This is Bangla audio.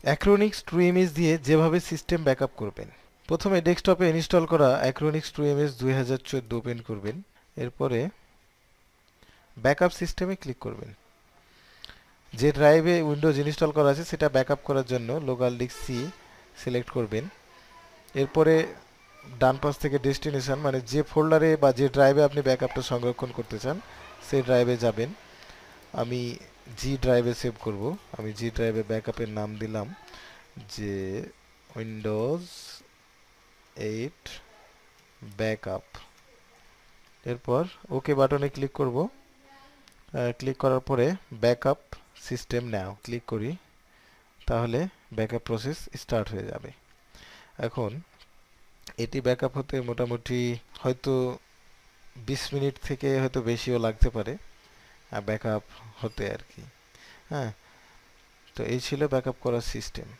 অ্যাক্রোনিক্স ট্রু ইমেজ দিয়ে যেভাবে সিস্টেম ব্যাকআপ করবেন। প্রথমে ডেস্কটপে ইনস্টল করা অ্যাক্রোনিক্স ট্রু ইমেজ 2014 ওপেন করবেন। এরপরে ব্যাকআপ সিস্টেমে ক্লিক করবেন। যে ড্রাইভে উইন্ডোজ ইনস্টল করা আছে সেটা ব্যাকআপ করার জন্য লোকাল ডিস্ক সি সিলেক্ট করবেন। এরপরে ডান পাশ থেকে ডেস্টিনেশন মানে যে ফোল্ডারে বা যে ড্রাইভে আপনি ব্যাকআপটা সংরক্ষণ করতে চান সেই ড্রাইভে যাবেন। আমি জি ড্রাইভে সেভ করব। আমি জি ড্রাইভে ব্যাকআপের নাম দিলাম যে উইন্ডোজ 8 ব্যাকআপ। এরপর ওকে বাটনে ক্লিক করব। ক্লিক করার পরে ব্যাকআপ সিস্টেম নাও ক্লিক করি, তাহলে ব্যাকআপ প্রসেস স্টার্ট হয়ে যাবে। এখন এটি ব্যাকআপ হতে মোটামুটি হয়তো 20 মিনিট থেকে হয়তো বেশিও লাগতে পারে ব্যাকআপ হতে আর কি। হ্যাঁ, তো এই ছিল ব্যাকআপ করার সিস্টেম।